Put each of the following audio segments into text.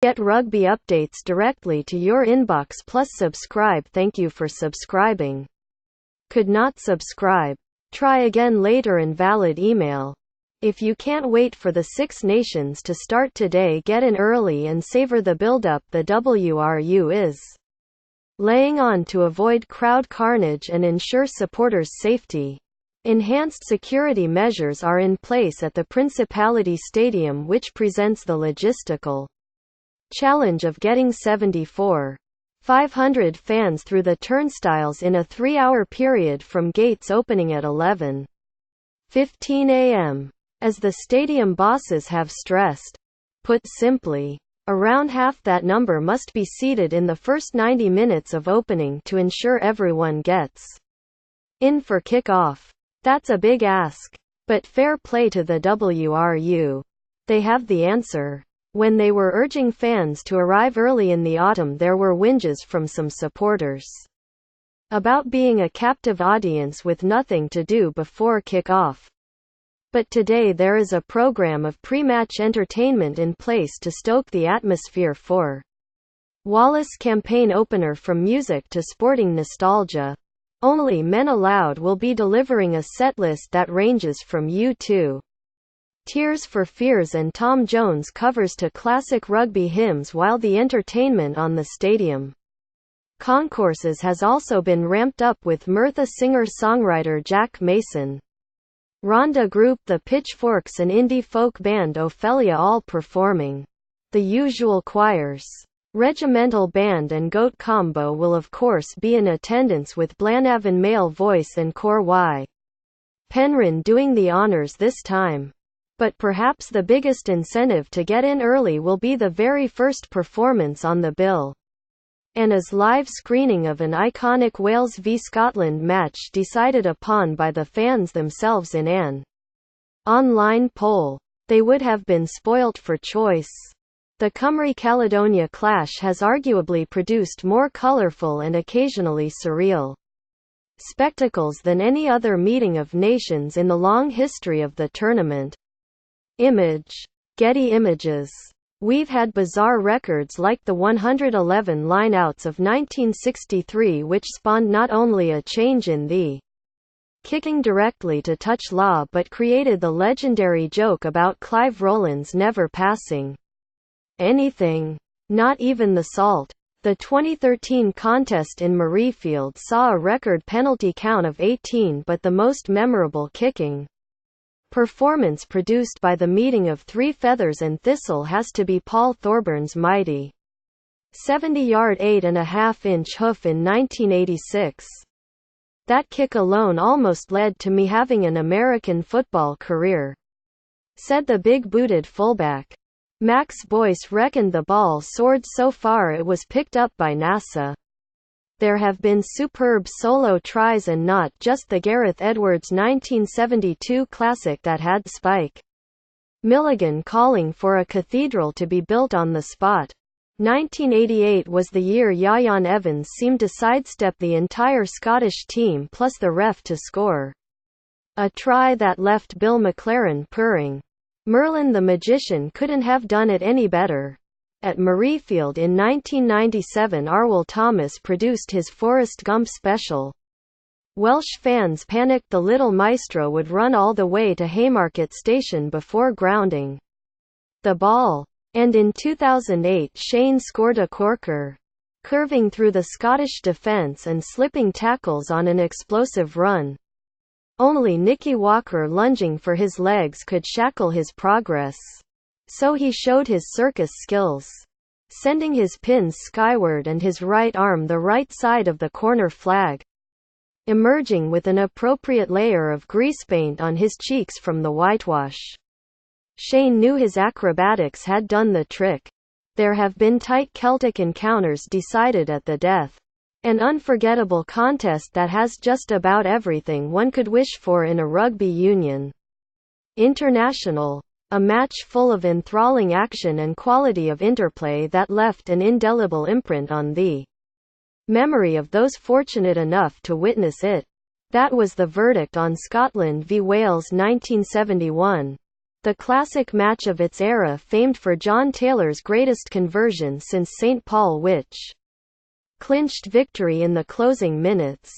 Get rugby updates directly to your inbox plus subscribe. Thank you for subscribing. Could not subscribe? Try again later. Invalid email. If you can't wait for the Six Nations to start today, get in early and savor the build-up the WRU is laying on to avoid crowd carnage and ensure supporters' safety. Enhanced security measures are in place at the Principality Stadium, which presents the logistical challenge of getting 74,500 fans through the turnstiles in a 3-hour period from gates opening at 11:15 a.m. As the stadium bosses have stressed. Put simply, around half that number must be seated in the first 90 minutes of opening to ensure everyone gets in for kickoff. That's a big ask. But fair play to the WRU. They have the answer. When they were urging fans to arrive early in the autumn, there were whinges from some supporters about being a captive audience with nothing to do before kickoff. But today there is a program of pre-match entertainment in place to stoke the atmosphere for Wallace campaign opener. From music to sporting nostalgia, Only Men Allowed will be delivering a setlist that ranges from U2 Tears for Fears and Tom Jones covers to classic rugby hymns, while the entertainment on the stadium concourses has also been ramped up with Merthyr singer-songwriter Jack Mason, Rhonda Group, the Pitchforks, and indie folk band Ophelia all performing. The usual choirs, Regimental Band and Goat Combo will of course be in attendance, with Blanavon male voice and Cor Y. Penryn doing the honours this time. But perhaps the biggest incentive to get in early will be the very first performance on the bill. Anna's live screening of an iconic Wales v Scotland match decided upon by the fans themselves in an online poll. They would have been spoilt for choice. The Cymru-Caledonia clash has arguably produced more colourful and occasionally surreal spectacles than any other meeting of nations in the long history of the tournament. Image. Getty Images. We've had bizarre records like the 111 lineouts of 1963, which spawned not only a change in the kicking directly to touch law but created the legendary joke about Clive Rowlands never passing anything, not even the salt. The 2013 contest in Murrayfield saw a record penalty count of 18, but the most memorable kicking performance produced by the meeting of Three Feathers and Thistle has to be Paul Thorburn's mighty 70-yard 8.5-inch hoof in 1986. That kick alone almost led to me having an American football career, said the big-booted fullback. Max Boyce reckoned the ball soared so far it was picked up by NASA. There have been superb solo tries, and not just the Gareth Edwards 1972 classic that had Spike Milligan calling for a cathedral to be built on the spot. 1988 was the year Yayan Evans seemed to sidestep the entire Scottish team plus the ref to score a try that left Bill McLaren purring. Merlin the Magician couldn't have done it any better. At Murrayfield in 1997, Arwell Thomas produced his Forrest Gump special. Welsh fans panicked the little maestro would run all the way to Haymarket Station before grounding the ball. And in 2008, Shane scored a corker, curving through the Scottish defence and slipping tackles on an explosive run. Only Nicky Walker lunging for his legs could shackle his progress. So he showed his circus skills, sending his pins skyward and his right arm the right side of the corner flag, emerging with an appropriate layer of grease paint on his cheeks from the whitewash. Shane knew his acrobatics had done the trick. There have been tight Celtic encounters decided at the death. An unforgettable contest that has just about everything one could wish for in a rugby union international. A match full of enthralling action and quality of interplay that left an indelible imprint on the memory of those fortunate enough to witness it. That was the verdict on Scotland v Wales 1971. The classic match of its era, famed for John Taylor's greatest conversion since St Paul, which clinched victory in the closing minutes.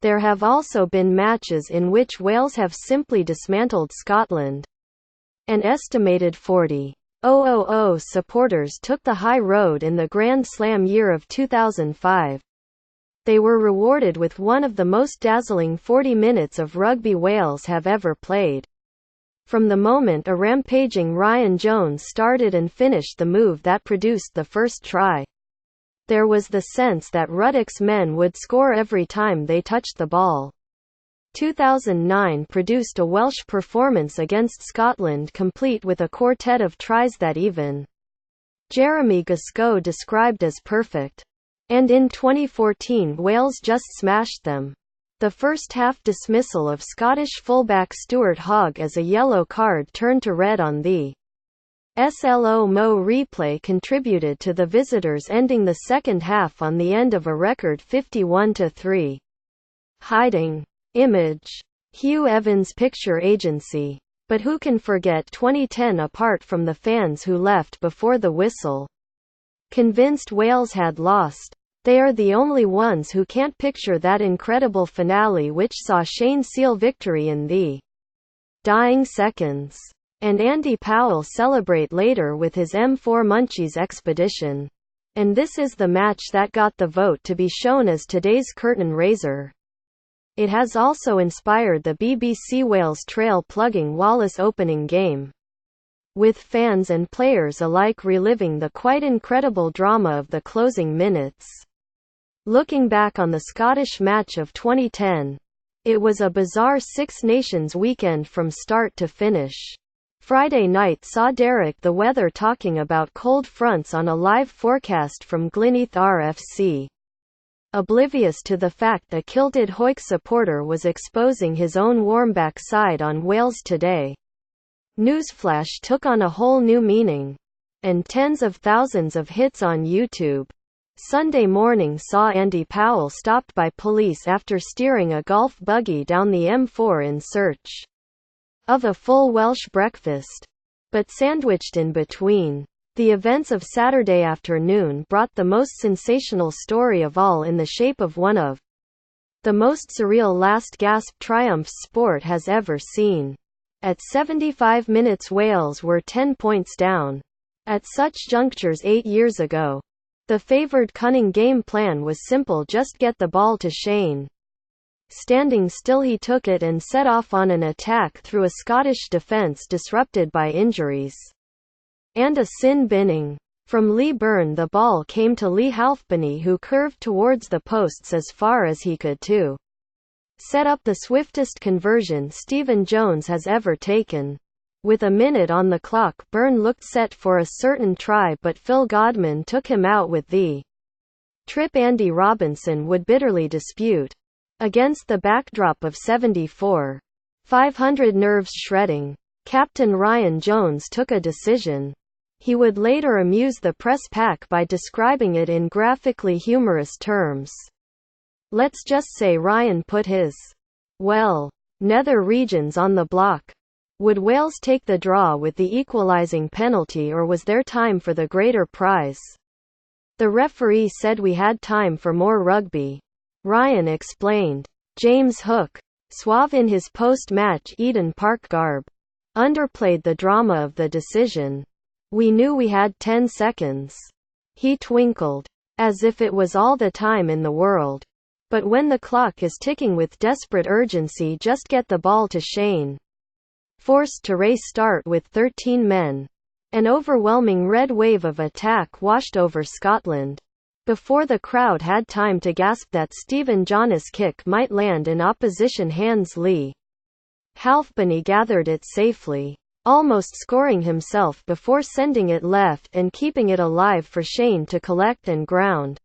There have also been matches in which Wales have simply dismantled Scotland. An estimated 40,000 supporters took the high road in the Grand Slam year of 2005. They were rewarded with one of the most dazzling 40 minutes of rugby Wales have ever played. From the moment a rampaging Ryan Jones started and finished the move that produced the first try, there was the sense that Ruddock's men would score every time they touched the ball. 2009 produced a Welsh performance against Scotland complete with a quartet of tries that even Jeremy Guscott described as perfect. And in 2014 Wales just smashed them. The first-half dismissal of Scottish fullback Stuart Hogg as a yellow card turned to red on the SLO Mo replay contributed to the visitors ending the second half on the end of a record 51-3. Hiding. Image. Hugh Evans Picture Agency. But who can forget 2010 apart from the fans who left before the whistle? Convinced Wales had lost. They are the only ones who can't picture that incredible finale which saw Shane seal victory in the dying seconds. And Andy Powell celebrate later with his M4 Munchies expedition. And this is the match that got the vote to be shown as today's curtain raiser. It has also inspired the BBC Wales Trail Plugging Wallace opening game, with fans and players alike reliving the quite incredible drama of the closing minutes. Looking back on the Scottish match of 2010, it was a bizarre Six Nations weekend from start to finish. Friday night saw Derek the Weather talking about cold fronts on a live forecast from Glynneath RFC. Oblivious to the fact a kilted Hoyk supporter was exposing his own warm backside on Wales Today. Newsflash took on a whole new meaning. And tens of thousands of hits on YouTube. Sunday morning saw Andy Powell stopped by police after steering a golf buggy down the M4 in search of a full Welsh breakfast. But sandwiched in between, the events of Saturday afternoon brought the most sensational story of all in the shape of one of the most surreal last-gasp triumphs sport has ever seen. At 75 minutes Wales were 10 points down. At such junctures 8 years ago, the favoured cunning game plan was simple: just get the ball to Shane. Standing still he took it and set off on an attack through a Scottish defence disrupted by injuries and a sin binning. From Lee Byrne the ball came to Lee Halfpenny, who curved towards the posts as far as he could to set up the swiftest conversion Stephen Jones has ever taken. With a minute on the clock, Byrne looked set for a certain try, but Phil Godman took him out with the trip Andy Robinson would bitterly dispute. Against the backdrop of 74,500 nerves shredding, Captain Ryan Jones took a decision. He would later amuse the press pack by describing it in graphically humorous terms. Let's just say Ryan put his, nether regions on the block. Would Wales take the draw with the equalising penalty, or was there time for the greater prize? The referee said we had time for more rugby. Ryan explained. James Hook, suave in his post-match Eden Park garb, underplayed the drama of the decision. We knew we had 10 seconds. He twinkled, as if it was all the time in the world. But when the clock is ticking with desperate urgency, just get the ball to Shane. Forced to race start with 13 men. An overwhelming red wave of attack washed over Scotland. Before the crowd had time to gasp that Stephen Jonas kick might land in opposition hands, Lee Halfpenny gathered it safely, almost scoring himself before sending it left and keeping it alive for Shane to collect and ground.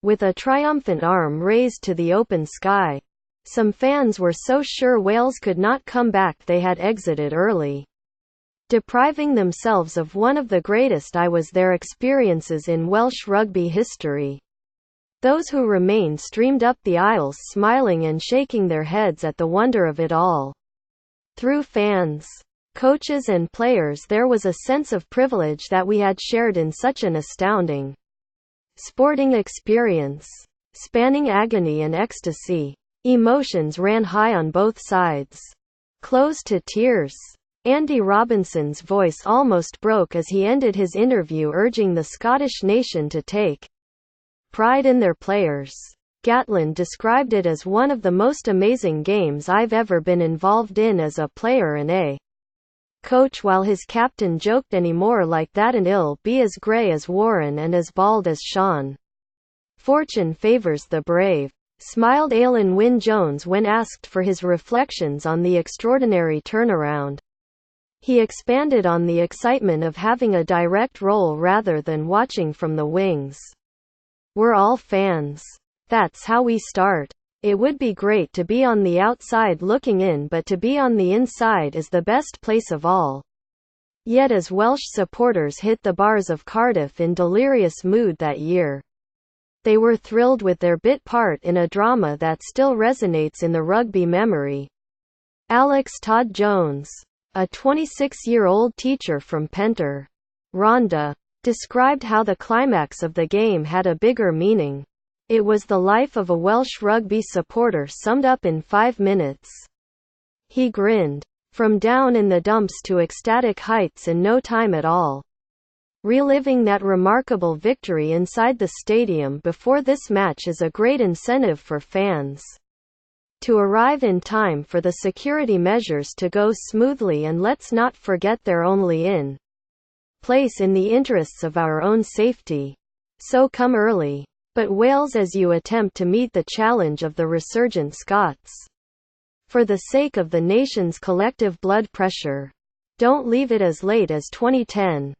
With a triumphant arm raised to the open sky, some fans were so sure Wales could not come back they had exited early, depriving themselves of one of the greatest experiences in Welsh rugby history. Those who remained streamed up the aisles smiling and shaking their heads at the wonder of it all. Through fans, coaches and players there was a sense of privilege that we had shared in such an astounding sporting experience. Spanning agony and ecstasy. Emotions ran high on both sides. Close to tears. Andy Robinson's voice almost broke as he ended his interview, urging the Scottish nation to take pride in their players. Gatland described it as one of the most amazing games I've ever been involved in as a player and a coach, while his captain joked, "Anymore like that and it'll be as grey as Warren and as bald as Sean." Fortune favours the brave, smiled Alan Wynne-Jones when asked for his reflections on the extraordinary turnaround. He expanded on the excitement of having a direct role rather than watching from the wings. "We're all fans. That's how we start. It would be great to be on the outside looking in, but to be on the inside is the best place of all." Yet as Welsh supporters hit the bars of Cardiff in delirious mood that year, they were thrilled with their bit part in a drama that still resonates in the rugby memory. Alex Todd Jones, a 26-year-old teacher from Pentre, Rhondda, described how the climax of the game had a bigger meaning. It was the life of a Welsh rugby supporter summed up in 5 minutes. He grinned from down in the dumps to ecstatic heights in no time at all. Reliving that remarkable victory inside the stadium before this match is a great incentive for fans to arrive in time for the security measures to go smoothly, and let's not forget they're only in place in the interests of our own safety. So come early. But Wales as you attempt to meet the challenge of the resurgent Scots. For the sake of the nation's collective blood pressure, don't leave it as late as 2010.